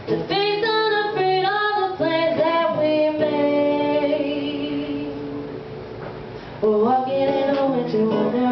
to face unafraid all the plans that we made. We're walking in a winter wonderland.